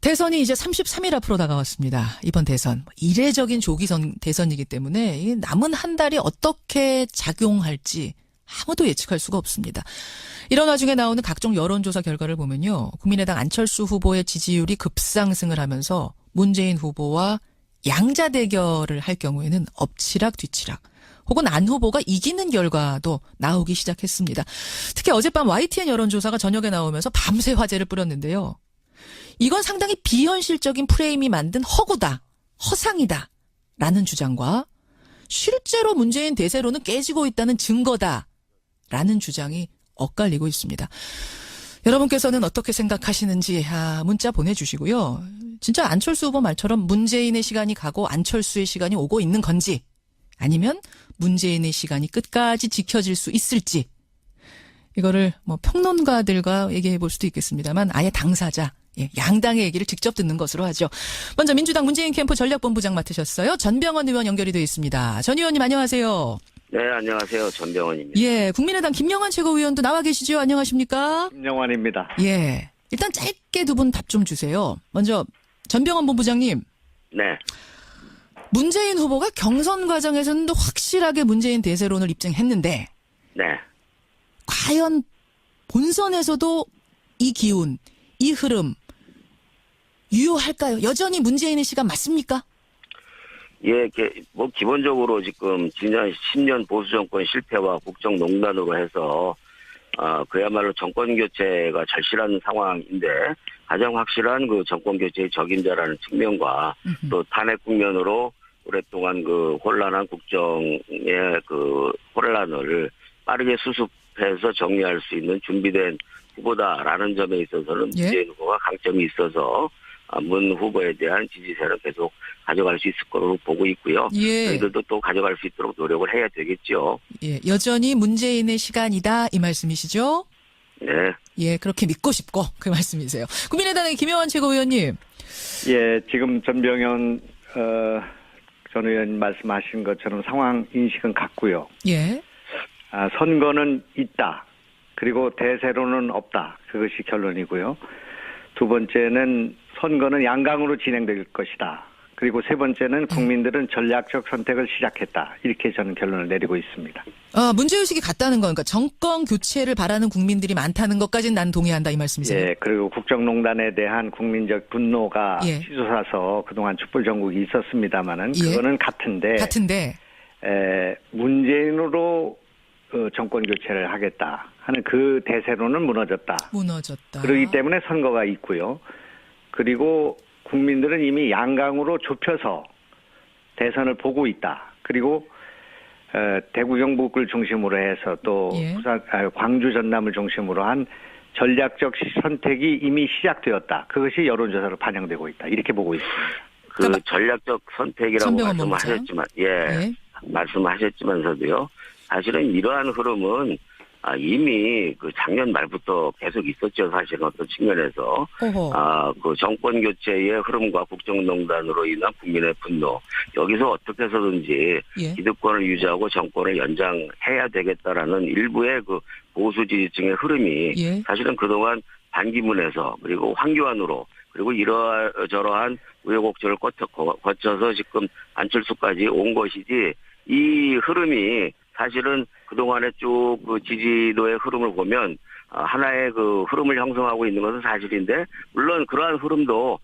대선이 이제 33일 앞으로 다가왔습니다. 이번 대선. 이례적인 조기 대선이기 때문에 이 남은 한 달이 어떻게 작용할지 아무도 예측할 수가 없습니다. 이런 와중에 나오는 각종 여론조사 결과를 보면요. 국민의당 안철수 후보의 지지율이 급상승을 하면서 문재인 후보와 양자 대결을 할 경우에는 엎치락 뒤치락 혹은 안 후보가 이기는 결과도 나오기 시작했습니다. 특히 어젯밤 YTN 여론조사가 저녁에 나오면서 밤새 화제를 뿌렸는데요. 이건 상당히 비현실적인 프레임이 만든 허구다, 허상이다 라는 주장과 실제로 문재인 대세로는 깨지고 있다는 증거다 라는 주장이 엇갈리고 있습니다. 여러분께서는 어떻게 생각하시는지 문자 보내주시고요. 진짜 안철수 후보 말처럼 문재인의 시간이 가고 안철수의 시간이 오고 있는 건지 아니면 문재인의 시간이 끝까지 지켜질 수 있을지 이거를 평론가들과 얘기해 볼 수도 있겠습니다만 아예 당사자 양당의 얘기를 직접 듣는 것으로 하죠. 먼저 민주당 문재인 캠프 전략본부장 맡으셨어요. 전병헌 의원 연결이 되어 있습니다. 전 의원님 안녕하세요. 네, 안녕하세요. 전병헌입니다. 예, 국민의당 김영환 최고위원도 나와 계시죠? 안녕하십니까? 김영환입니다. 예, 일단 짧게 두 분 답 좀 주세요. 먼저 전병헌 본부장님. 네. 문재인 후보가 경선 과정에서는 확실하게 문재인 대세론을 입증했는데 네. 과연 본선에서도 이 기운, 이 흐름 유효할까요? 여전히 문재인의 시간 맞습니까? 예, 기본적으로 지금 지난 10년 보수 정권 실패와 국정농단으로 해서 그야말로 정권 교체가 절실한 상황인데 가장 확실한 그 정권 교체의 적임자라는 측면과 또 탄핵 국면으로 오랫동안 그 혼란한 국정의 그 혼란을 빠르게 수습해서 정리할 수 있는 준비된 후보다라는 점에 있어서는 문재인 후보가 강점이 있어서 문 후보에 대한 지지세를 계속 가져갈 수 있을 거로 보고 있고요. 저희들도 또 가져갈 수 있도록 노력을 해야 되겠죠. 예, 여전히 문재인의 시간이다 이 말씀이시죠? 네. 예, 그렇게 믿고 싶고 그 말씀이세요. 국민의당의 김영환 최고위원님. 예, 지금 전병현 전 의원 말씀하신 것처럼 상황 인식은 같고요. 예. 선거는 있다. 그리고 대세로는 없다. 그것이 결론이고요. 두 번째는 선거는 양강으로 진행될 것이다. 그리고 세 번째는 국민들은 전략적 선택을 시작했다. 이렇게 저는 결론을 내리고 있습니다. 문제의식이 같다는 건, 그러니까 정권 교체를 바라는 국민들이 많다는 것까지는 난 동의한다 이 말씀이세요? 예, 그리고 국정농단에 대한 국민적 분노가 치솟아서 그동안 촛불 전국이 있었습니다마는 그거는 같은데 문재인으로 정권 교체를 하겠다 하는 그 대세로는 무너졌다. 그렇기 때문에 선거가 있고요. 그리고 국민들은 이미 양강으로 좁혀서 대선을 보고 있다. 그리고 대구 경북을 중심으로 해서 또 부산, 광주 전남을 중심으로 한 전략적 선택이 이미 시작되었다. 그것이 여론조사로 반영되고 있다. 이렇게 보고 있습니다. 그 전략적 선택이라고 말씀하셨지만 말씀하셨지만서도요. 사실은 이러한 흐름은 이미 그 작년 말부터 계속 있었죠. 사실은 어떤 측면에서 그 정권 교체의 흐름과 국정농단으로 인한 국민의 분노 여기서 어떻게 해서든지 기득권을 유지하고 정권을 연장해야 되겠다라는 일부의 그 보수 지지층의 흐름이 사실은 그동안 반기문에서 그리고 황교안으로 그리고 이러저러한 우여곡절을 거쳐서 지금 안철수까지 온 것이지 이 흐름이 사실은 그동안에 쭉 그 지지도의 흐름을 보면 하나의 그 흐름을 형성하고 있는 것은 사실인데 물론 그러한 흐름도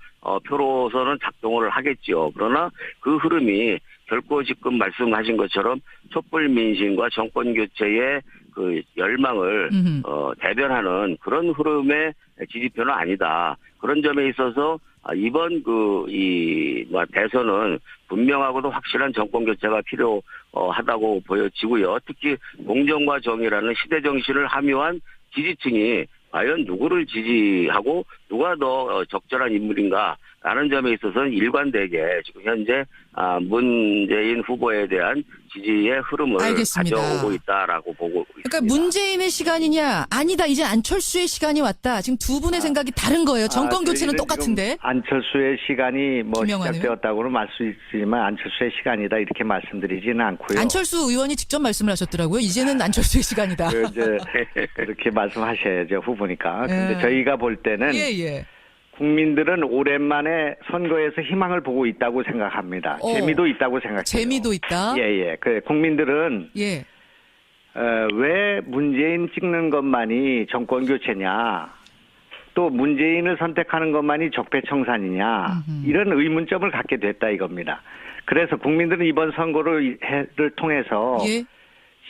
표로서는 작동을 하겠죠. 그러나 그 흐름이 결코 지금 말씀하신 것처럼 촛불 민심과 정권 교체의 그 열망을 대변하는 그런 흐름의 지지표는 아니다. 그런 점에 있어서 이번 대선은 분명하고도 확실한 정권 교체가 필요하다고 보여지고요. 특히 공정과 정의라는 시대 정신을 함유한 지지층이 과연 누구를 지지하고 누가 더 적절한 인물인가라는 점에 있어서는 일관되게 지금 현재 문재인 후보에 대한 지지의 흐름을 가져오고 있다라고 보고 있습니다. 그러니까 문재인의 시간이냐 아니다 이제 안철수의 시간이 왔다. 지금 두 분의 생각이 다른 거예요. 정권 교체는 똑같은데. 안철수의 시간이 시작되었다고는 말씀드리지만 안철수의 시간이다 이렇게 말씀드리지는 않고요. 안철수 의원이 직접 말씀을 하셨더라고요. 이제는 안철수의 시간이다. 그렇게 말씀하셔야죠 후보니까. 근데 저희가 볼 때는 국민들은 오랜만에 선거에서 희망을 보고 있다고 생각합니다. 재미도 있다고 생각해요. 재미도 있다? 예. 국민들은 예. 왜 문재인 찍는 것만이 정권 교체냐, 또 문재인을 선택하는 것만이 적폐청산이냐, 이런 의문점을 갖게 됐다 이겁니다. 그래서 국민들은 이번 선거를 통해서 예.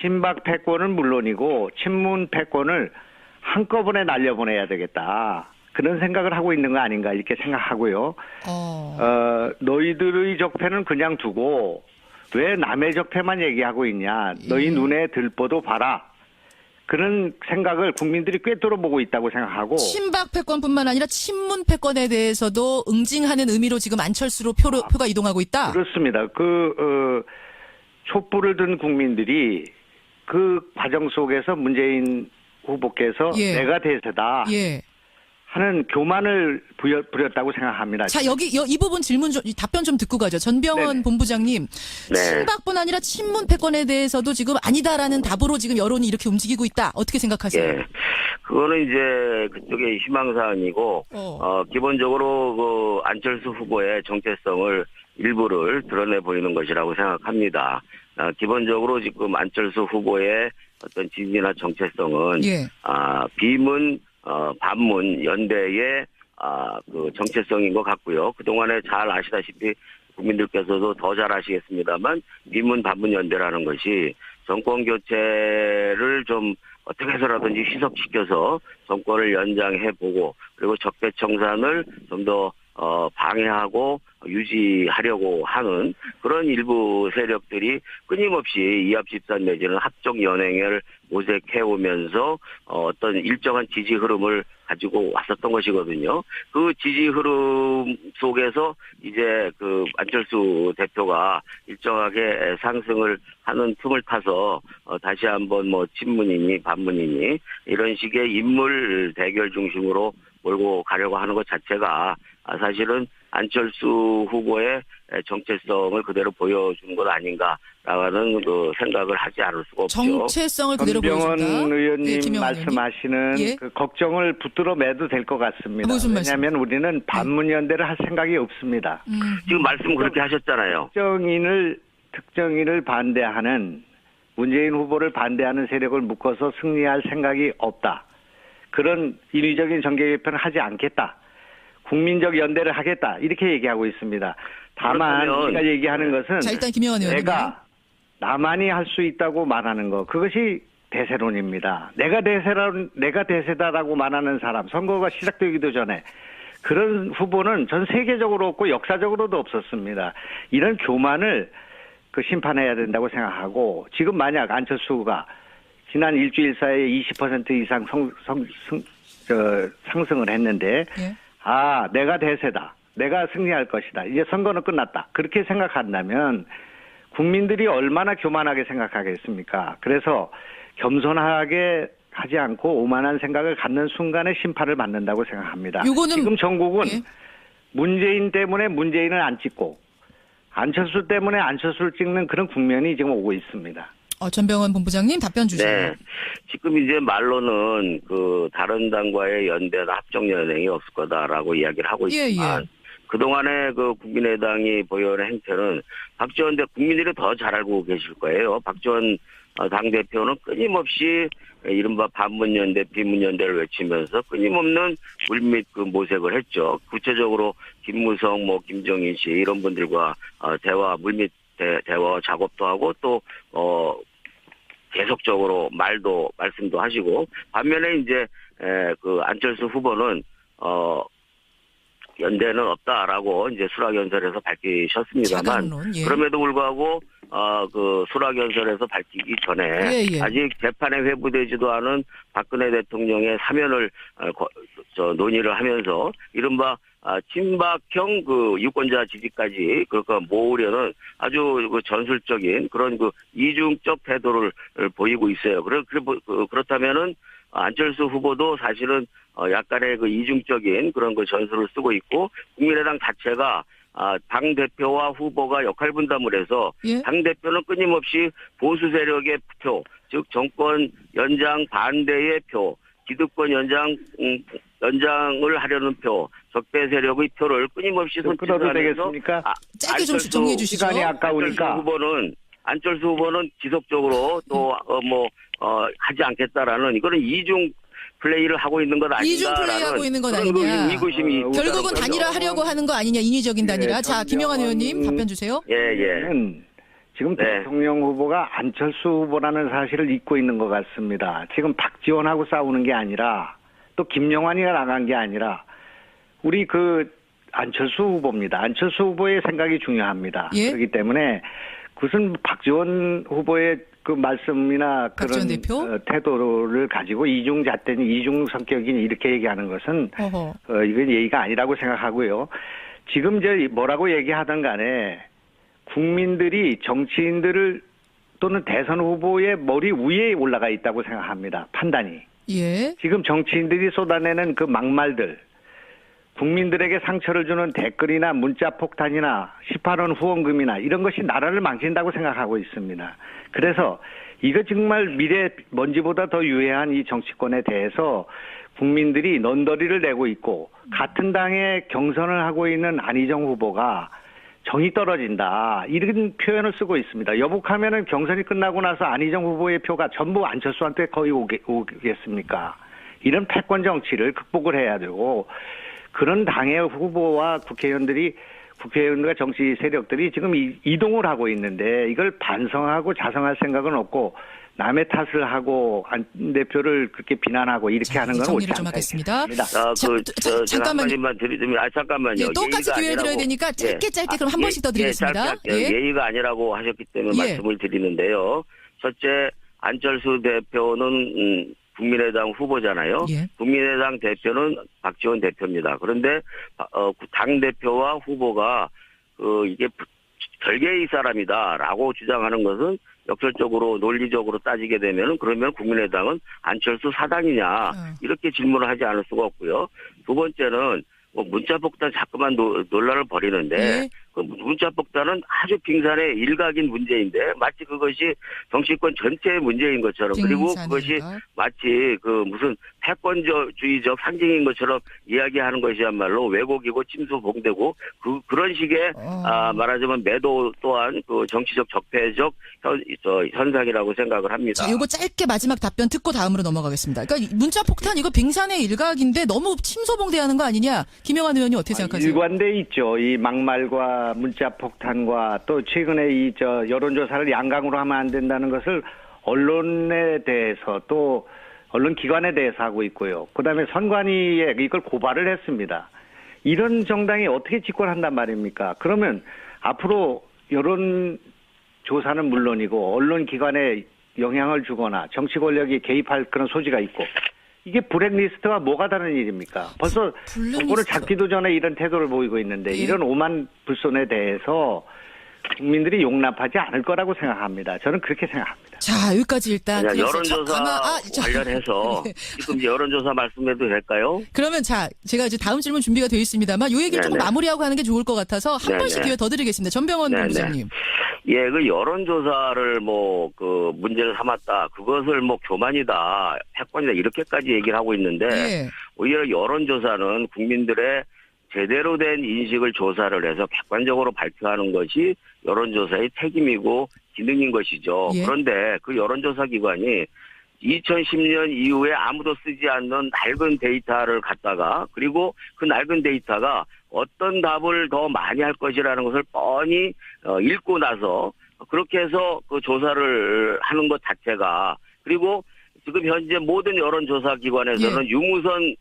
친박 패권은 물론이고 친문 패권을 한꺼번에 날려보내야 되겠다. 그런 생각을 하고 있는 거 아닌가 이렇게 생각하고요. 너희들의 적폐는 그냥 두고 왜 남의 적폐만 얘기하고 있냐. 너희 눈에 들보도 봐라. 그런 생각을 국민들이 꿰뚫어 보고 있다고 생각하고. 친박 패권뿐만 아니라 친문 패권에 대해서도 응징하는 의미로 지금 안철수로 표가 이동하고 있다? 그렇습니다. 촛불을 든 국민들이 그 과정 속에서 문재인 후보께서 예. 내가 대세다. 예. 하는 교만을 부렸다고 생각합니다. 자, 이 부분 답변 좀 듣고 가죠. 전병헌 네네. 본부장님. 네. 친박뿐 아니라 친문 패권에 대해서도 지금 아니다라는 답으로 지금 여론이 이렇게 움직이고 있다. 어떻게 생각하세요? 예. 그거는 이제 그쪽의 희망사항이고, 기본적으로 그 안철수 후보의 정체성을 일부를 드러내 보이는 것이라고 생각합니다. 기본적으로 지금 안철수 후보의 어떤 지지나 정체성은, 예. 비문, 반문 연대의 그 정체성인 것 같고요. 그동안에 잘 아시다시피 국민들께서도 더 잘 아시겠습니다만 비문 반문 연대라는 것이 정권 교체를 좀 어떻게 해서라든지 희석시켜서 정권을 연장해보고 그리고 적폐청산을 좀 더 방해하고 유지하려고 하는 그런 일부 세력들이 끊임없이 이합집산 내지는 합종연행을 모색해오면서 어떤 일정한 지지 흐름을 가지고 왔었던 것이거든요. 그 지지 흐름 속에서 이제 그 안철수 대표가 일정하게 상승을 하는 틈을 타서 다시 한번 뭐 친문이니 반문이니 이런 식의 인물 대결 중심으로 몰고 가려고 하는 것 자체가 사실은 안철수 후보의 정체성을 그대로 보여주는 것 아닌가라는 그 생각을 하지 않을 수가 없죠. 정체성을 그대로 보여준다. 전병헌 의원님 네, 말씀하시는 예? 그 걱정을 붙들어 매도 될 것 같습니다. 무슨 말씀? 왜냐하면 우리는 반문연대를 할 생각이 없습니다. 지금 말씀 그렇게 하셨잖아요. 특정인을 반대하는 문재인 후보를 반대하는 세력을 묶어서 승리할 생각이 없다. 그런 인위적인 정계 개편을 하지 않겠다. 국민적 연대를 하겠다. 이렇게 얘기하고 있습니다. 다만 우리가 얘기하는 것은 자, 일단 김영환 의원님. 내가 나만이 할 수 있다고 말하는 거. 그것이 대세론입니다. 내가 대세다라고 말하는 사람. 선거가 시작되기도 전에 그런 후보는 전 세계적으로 없고 역사적으로도 없었습니다. 이런 교만을 심판해야 된다고 생각하고 지금 만약 안철수가 지난 일주일 사이에 20% 이상 상승을 했는데 예. 내가 대세다. 내가 승리할 것이다. 이제 선거는 끝났다. 그렇게 생각한다면 국민들이 얼마나 교만하게 생각하겠습니까? 그래서 겸손하게 하지 않고 오만한 생각을 갖는 순간에 심판을 받는다고 생각합니다. 지금 전국은 예. 문재인 때문에 문재인을 안 찍고 안철수 때문에 안철수를 찍는 그런 국면이 지금 오고 있습니다. 전병헌 본부장님 답변 주세요. 네. 지금 이제 말로는 그 다른 당과의 연대나 합종연행이 없을 거다라고 이야기를 하고 있지만 예. 그동안에 그 국민의당이 보여오는 행태는 박지원 국민들이 더 잘 알고 계실 거예요. 박지원 당대표는 끊임없이 이른바 반문연대, 비문연대를 외치면서 끊임없는 물밑 그 모색을 했죠. 구체적으로 김무성, 김정인 씨 이런 분들과 물밑 대화 작업도 하고 또 계속적으로 말씀도 하시고 반면에 이제 그 안철수 후보는 연대는 없다라고 이제 수락연설에서 밝히셨습니다만 예. 그럼에도 불구하고 그 수락연설에서 밝히기 전에 예. 아직 재판에 회부되지도 않은 박근혜 대통령의 사면을 논의를 하면서 이른바 친박형 그 유권자 지지까지 그러니까 모으려는 아주 그 전술적인 그런 그 이중적 태도를 보이고 있어요. 그렇다면은 안철수 후보도 사실은 약간의 그 이중적인 그런 그 전술을 쓰고 있고 국민의당 자체가 당 대표와 후보가 역할 분담을 해서 당 대표는 끊임없이 보수 세력의 표, 즉 정권 연장 반대의 표, 기득권 연장 연장을 하려는 표, 적폐 세력의 표를 끊임없이 끊어도 되겠습니까? 짧게 좀 정리해 주시죠. 시간이 아까우니까. 안철수 후보는 지속적으로 또 하지 않겠다라는 이거는 이중 플레이를 하고 있는 것 아닌가? 이중 플레이하고 있는 것 아니냐? 의구심이 결국은 단일화하려고 하는 거 아니냐? 인위적인 단일화. 자, 김영환 의원님 답변 주세요. 지금 대통령 후보가 안철수 후보라는 사실을 잊고 있는 것 같습니다. 지금 박지원하고 싸우는 게 아니라 또 김영환이가 나간 게 아니라 우리 안철수 후보입니다. 안철수 후보의 생각이 중요합니다. 예? 그렇기 때문에 무슨 박지원 후보의 말씀이나 그런 태도를 가지고 이중잣대니 이중 성격이니 이렇게 얘기하는 것은 이건 예의가 아니라고 생각하고요. 지금 이제 뭐라고 얘기하든 간에 국민들이 정치인들을 또는 대선 후보의 머리 위에 올라가 있다고 생각합니다. 판단이. 예. 지금 정치인들이 쏟아내는 그 막말들, 국민들에게 상처를 주는 댓글이나 문자 폭탄이나 18원 후원금이나 이런 것이 나라를 망친다고 생각하고 있습니다. 그래서 이거 정말 미래 먼지보다 더 유해한 이 정치권에 대해서 국민들이 넌더리를 내고 있고 같은 당에 경선을 하고 있는 안희정 후보가 정이 떨어진다 이런 표현을 쓰고 있습니다. 여복하면은 경선이 끝나고 나서 안희정 후보의 표가 전부 안철수한테 거의 오겠습니까? 이런 패권 정치를 극복을 해야 되고 그런 당의 후보와 국회의원들과 정치 세력들이 지금 이동을 하고 있는데 이걸 반성하고 자성할 생각은 없고 남의 탓을 하고 안 대표를 그렇게 비난하고 이렇게 하는 건 옳지 않다. 하겠습니다. 잠깐만요. 잠깐만요. 예, 똑같이 기회 드려야 되니까 짧게 그럼 한 번씩 더 드리겠습니다. 예의가 아니라고 하셨기 때문에 말씀을 드리는데요. 첫째, 안철수 대표는 국민의당 후보잖아요. 예. 국민의당 대표는 박지원 대표입니다. 그런데 당 대표와 후보가 이게 별개의 사람이다라고 주장하는 것은 역설적으로 논리적으로 따지게 되면은 그러면 국민의당은 안철수 사당이냐 이렇게 질문을 하지 않을 수가 없고요. 두 번째는 문자폭탄 자꾸만 논란을 벌이는데 그 문자폭탄은 아주 빙산의 일각인 문제인데 마치 그것이 정치권 전체의 문제인 것처럼 그리고 그것이 마치 무슨 패권주의적 상징인 것처럼 이야기하는 것이야말로 왜곡이고 침수봉되고 그런 식의 말하자면 매도 또한 정치적 적폐적 현상이라고 생각을 합니다. 자, 이거 짧게 마지막 답변 듣고 다음으로 넘어가겠습니다. 그러니까 문자폭탄 이거 빙산의 일각인데 너무 침소봉대하는 거 아니냐? 김영환 의원님 어떻게 생각하세요? 일관돼 있죠. 이 막말과 문자 폭탄과 또 최근에 여론조사를 양강으로 하면 안 된다는 것을 언론에 대해서 또 언론 기관에 대해서 하고 있고요. 그다음에 선관위에 이걸 고발을 했습니다. 이런 정당이 어떻게 집권한단 말입니까? 그러면 앞으로 여론조사는 물론이고 언론 기관에 영향을 주거나 정치 권력이 개입할 그런 소지가 있고 이게 블랙리스트와 뭐가 다른 일입니까? 벌써 정권을 잡기도 전에 이런 태도를 보이고 있는데 이런 오만 불손에 대해서 국민들이 용납하지 않을 거라고 생각합니다. 저는 그렇게 생각합니다. 자, 여기까지 일단 여론조사 관련해서 지금 이제 여론조사 말씀해도 될까요? 그러면 제가 이제 다음 질문 준비가 되어 있습니다만 이 얘기를 조금 마무리하고 하는 게 좋을 것 같아서 한 번씩 기회 더 드리겠습니다. 전병헌 본부장님. 예, 여론조사를 문제를 삼았다. 그것을 교만이다, 패권이다 이렇게까지 얘기를 하고 있는데 오히려 여론조사는 국민들의 제대로 된 인식을 조사를 해서 객관적으로 발표하는 것이 여론조사의 책임이고 기능인 것이죠. 그런데 그 여론조사 기관이 2010년 이후에 아무도 쓰지 않는 낡은 데이터를 갖다가 그리고 그 낡은 데이터가 어떤 답을 더 많이 할 것이라는 것을 뻔히 읽고 나서 그렇게 해서 그 조사를 하는 것 자체가 그리고 지금 현재 모든 여론조사 기관에서는 유무선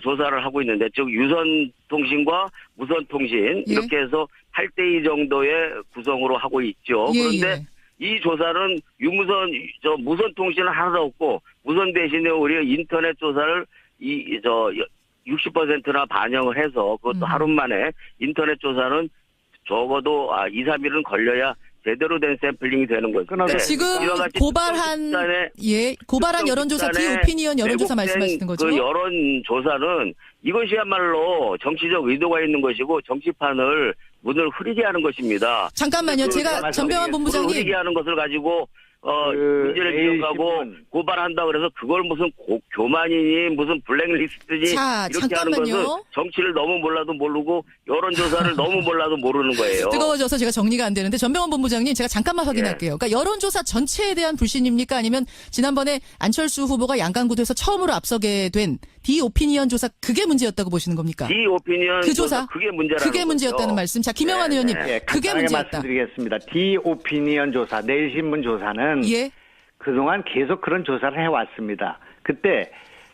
조사를 하고 있는데 즉 유선통신과 무선통신 이렇게 해서 8대2 정도의 구성으로 하고 있죠. 그런데 이 조사는 무선통신은 하나도 없고 무선 대신에 우리가 인터넷 조사를 60%나 반영을 해서 그것도 하루 만에 인터넷 조사는 적어도 2, 3일은 걸려야 제대로 된 샘플링이 되는 거죠. 지금 고발한 여론조사 오피니언 여론조사 말씀하시는 거죠? 그 여론조사는 이것이야말로 정치적 의도가 있는 것이고 정치판을 문을 흐리게 하는 것입니다. 잠깐만요. 제가 전병헌 본부장님 흐리게 하는 것을 가지고 문제를 지적하고 고발한다 그래서 그걸 무슨 교만이니 무슨 블랙리스트니 자, 이렇게 하는 것은 정치를 너무 몰라도 모르고 여론조사를 너무 몰라도 모르는 거예요. 뜨거워져서 제가 정리가 안 되는데 전병헌 본부장님 제가 잠깐만 확인할게요. 그러니까 여론조사 전체에 대한 불신입니까? 아니면 지난번에 안철수 후보가 양강구도에서 처음으로 앞서게 된 디오피니언 조사 그게 문제였다고 보시는 겁니까? 디오피니언 그 조사 그게 문제라는 그게 문제였다는 말씀. 자, 김영환 의원님 그게 문제였다. 말씀드리겠습니다. 디오피니언 조사, 내일신문 조사는 그동안 계속 그런 조사를 해왔습니다. 그때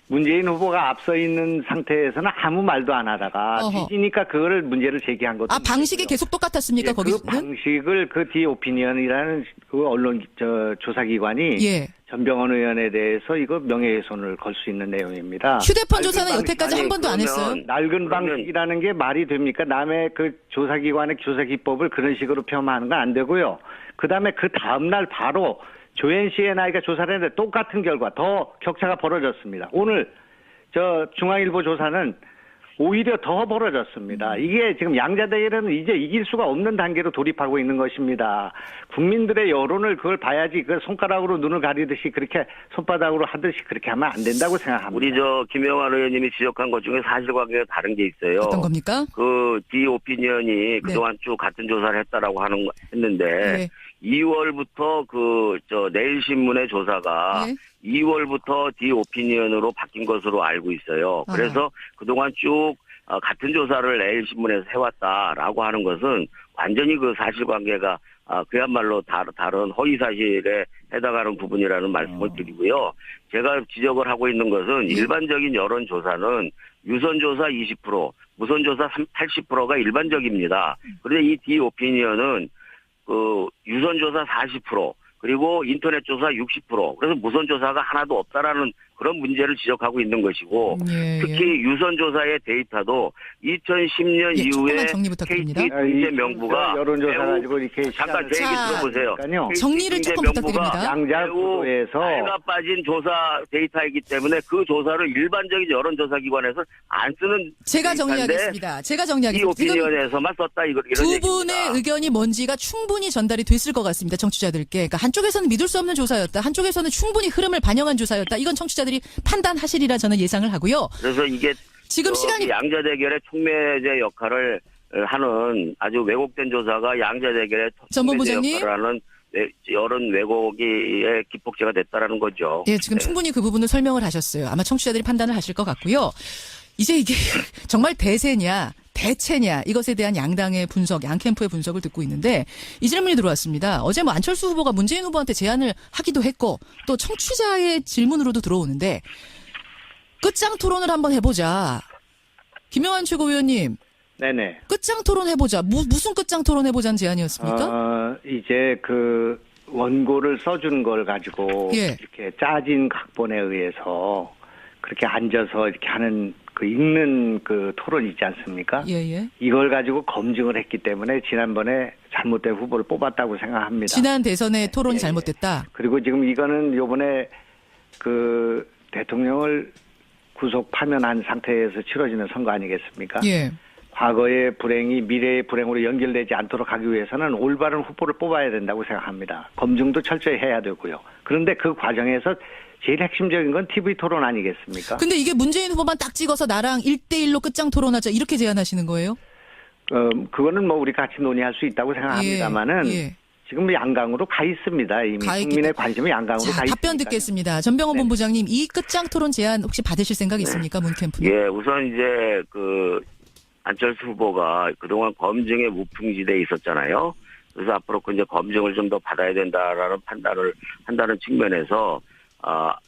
문재인 후보가 앞서 있는 상태에서는 아무 말도 안 하다가 뒤지니까 그거를 문제를 제기한 것도. 방식이 계속 똑같았습니까? 거기는? 그 방식을 그 디오피니언이라는 그 언론 조사기관이 전병헌 의원에 대해서 이거 명예훼손을 걸 수 있는 내용입니다. 휴대폰 조사는 여태까지 한 번도 안 했어요. 낡은 방식이라는 게 말이 됩니까? 남의 그 조사기관의 조사 기법을 그런 식으로 폄하하는 건 안 되고요. 그다음에 그 다음날 바로 조앤CNI가 조사를 했는데 똑같은 결과 더 격차가 벌어졌습니다. 오늘 중앙일보 조사는 오히려 더 벌어졌습니다. 이게 지금 양자 대결은 이제 이길 수가 없는 단계로 돌입하고 있는 것입니다. 국민들의 여론을 그걸 봐야지 그 손가락으로 눈을 가리듯이 그렇게 손바닥으로 하듯이 그렇게 하면 안 된다고 생각합니다. 우리 김영환 의원님이 지적한 것 중에 사실관계가 다른 게 있어요. 어떤 겁니까? 그 디오피니언이 그동안 쭉 같은 조사를 했다라고 했는데 2월부터 내일신문의 조사가 2월부터 디오피니언으로 바뀐 것으로 알고 있어요. 그래서 그동안 쭉 같은 조사를 내일신문에서 해왔다라고 하는 것은 완전히 그 사실관계가 그야말로 다른 허위사실에 해당하는 부분이라는 말씀을 드리고요. 제가 지적을 하고 있는 것은 일반적인 여론조사는 유선조사 20%, 무선조사 80%가 일반적입니다. 그런데 이 디오피니언은 유선조사 40%, 그리고 인터넷 조사 60%, 그래서 무선 조사가 하나도 없다라는 그런 문제를 지적하고 있는 것이고 특히 유선 조사의 데이터도 2010년 이후에 KT 경제 명부가 여론조사 가지고 이렇게 잠깐 제 얘기 들어보세요. 정리를 조금 부탁드립니다. 양자구도에서 해가 빠진 조사 데이터이기 때문에 그 조사를 일반적인 여론조사 기관에서 안 쓰는 제가 정리하겠습니다. 이 오피니언에서만 썼다 이런 두 분의 의견이 뭔지가 충분히 전달이 됐을 것 같습니다. 청취자들께. 그러니까 한쪽에서는 믿을 수 없는 조사였다. 한쪽에서는 충분히 흐름을 반영한 조사였다. 이건 청취자들이 판단하시리라 저는 예상을 하고요. 그래서 이게 지금 시간이 양자 대결의 촉매제 역할을 하는 아주 왜곡된 조사가 양자 대결의 촉매제 역할을 하는 여론 왜곡의 기폭제가 됐다라는 거죠. 예, 지금 충분히 그 부분을 설명을 하셨어요. 아마 청취자들이 판단을 하실 것 같고요. 이제 이게 정말 대세냐 대체냐 이것에 대한 양당의 분석, 양캠프의 분석을 듣고 있는데 이 질문이 들어왔습니다. 어제 안철수 후보가 문재인 후보한테 제안을 하기도 했고 또 청취자의 질문으로도 들어오는데 끝장 토론을 한번 해보자. 김영환 최고위원님. 네네. 끝장 토론 해보자. 무슨 끝장 토론 해보자는 제안이었습니까? 이제 그 원고를 써준 걸 가지고 이렇게 짜진 각본에 의해서 그렇게 앉아서 이렇게 하는 그 읽는 그 토론 있지 않습니까? 이걸 가지고 검증을 했기 때문에 지난번에 잘못된 후보를 뽑았다고 생각합니다. 지난 대선의 토론이 잘못됐다. 그리고 지금 이거는 요번에 그 대통령을 구속 파면한 상태에서 치러지는 선거 아니겠습니까? 과거의 불행이 미래의 불행으로 연결되지 않도록 하기 위해서는 올바른 후보를 뽑아야 된다고 생각합니다. 검증도 철저히 해야 되고요. 그런데 그 과정에서 제일 핵심적인 건 TV 토론 아니겠습니까? 근데 이게 문재인 후보만 딱 찍어서 나랑 1대1로 끝장 토론하자 이렇게 제안하시는 거예요? 그거는 뭐 우리 같이 논의할 수 있다고 생각합니다만은 지금 양강으로 가 있습니다. 이미 국민의 관심이 양강으로 가 있습니다. 답변 듣겠습니다. 전병헌 본부장님, 이 끝장 토론 제안 혹시 받으실 생각 있습니까? 문캠프는? 예, 우선 이제 안철수 후보가 그동안 검증의 무풍지대에 있었잖아요. 그래서 앞으로 이제 검증을 좀 더 받아야 된다라는 판단을 한다는 측면에서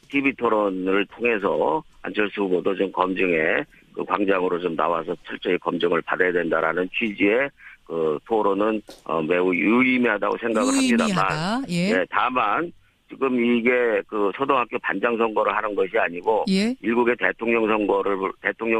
TV 토론을 통해서 안철수 후보도 좀 검증에 그 광장으로 좀 나와서 철저히 검증을 받아야 된다라는 취지의 그 토론은 매우 유의미하다고 생각을 합니다만, 다만 지금 이게 그 초등학교 반장 선거를 하는 것이 아니고 일국의 대통령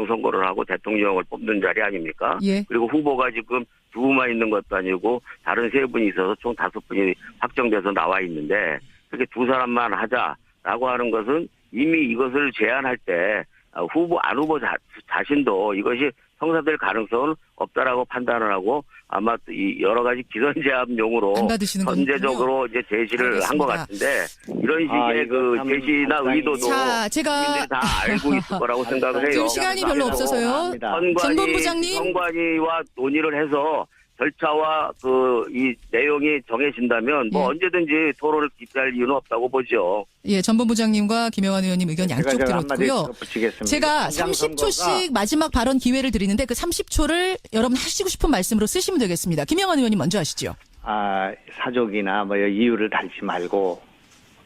선거를 하고 대통령을 뽑는 자리 아닙니까? 그리고 후보가 지금 두 분만 있는 것도 아니고 다른 세 분이 있어서 총 5분이 확정돼서 나와 있는데 그렇게 두 사람만 하자라고 하는 것은 이미 이것을 제안할 때 후보 안 후보 자신도 이것이 성사될 가능성은 없다라고 판단을 하고 아마 이 여러 가지 기선제압용으로 안 받으시는 선제적으로 이제 제시를 한 것 같은데 이런 식의 그 제시나 의도도 자, 제가 국민들이 다 알고 있을 거라고 생각을 해요. 지금 시간이 별로 없어서요. 전 본부장님. 선관위와 논의를 해서 절차와 그 이 내용이 정해진다면 뭐 언제든지 토론을 기피할 이유는 없다고 보죠. 예, 전 본부장님과 김영환 의원님 의견 양쪽 들었고요. 제가 30초씩 마지막 발언 기회를 드리는데 그 30초를 여러분 하시고 싶은 말씀으로 쓰시면 되겠습니다. 김영환 의원님 먼저 하시죠. 사족이나 뭐 이유를 달지 말고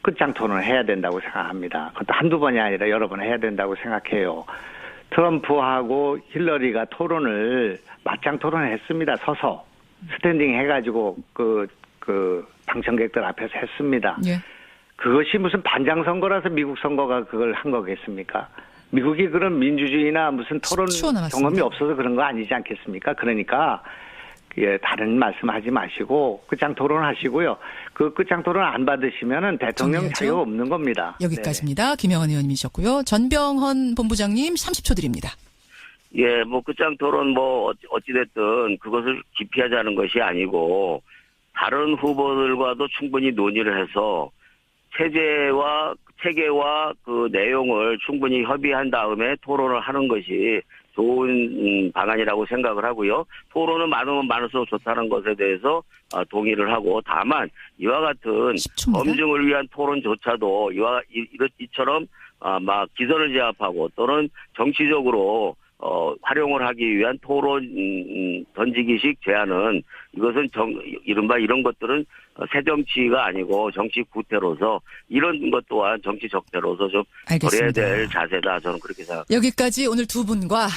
끝장 토론을 해야 된다고 생각합니다. 그것도 한두 번이 아니라 여러 번 해야 된다고 생각해요. 트럼프하고 힐러리가 토론을 맞짱 토론을 했습니다. 서서 스탠딩 해가지고 그 방청객들 앞에서 했습니다. 예. 그것이 무슨 반장 선거라서 미국 선거가 그걸 한 거겠습니까? 미국이 그런 민주주의나 무슨 토론 경험이 없어서 그런 거 아니지 않겠습니까? 그러니까 다른 말씀하지 마시고 끝장 토론하시고요. 그 끝장 토론 안 받으시면은 대통령 자격 없는 겁니다. 여기까지입니다. 김영환 의원님이셨고요. 전병헌 본부장님 30초 드립니다. 예, 뭐 끝장 토론 뭐 어찌됐든 그것을 기피하자는 것이 아니고 다른 후보들과도 충분히 논의를 해서 체계와 그 내용을 충분히 협의한 다음에 토론을 하는 것이 좋은 방안이라고 생각을 하고요. 토론은 많으면 많을수록 좋다는 것에 대해서 동의를 하고 다만 이와 같은 10초입니다. 검증을 위한 토론조차도 이처럼 막 기선을 제압하고 또는 정치적으로 활용을 하기 위한 토론 던지기식 제안은 이것은 이른바 이런 것들은 새정치가 아니고 정치 구태로서 이런 것 또한 정치 적폐로서 좀 버려야 될 자세다. 저는 그렇게 생각합니다. 여기까지 오늘 두 분과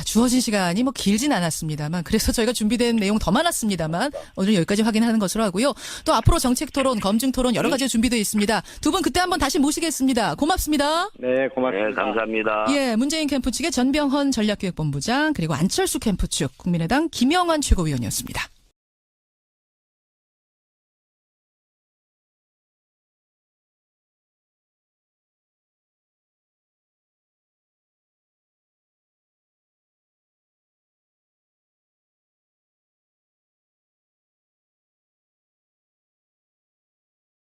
주어진 시간이 뭐 길진 않았습니다만 그래서 저희가 준비된 내용 더 많았습니다만 오늘 여기까지 확인하는 것으로 하고요. 또 앞으로 정책 토론, 검증 토론 여러 가지 준비되어 있습니다. 두 분 그때 한번 다시 모시겠습니다. 고맙습니다. 네, 고맙습니다. 네, 감사합니다. 예, 문재인 캠프 측의 전병헌 전략기획본부장 그리고 안철수 캠프 측 국민의당 김영환 최고위원이었습니다.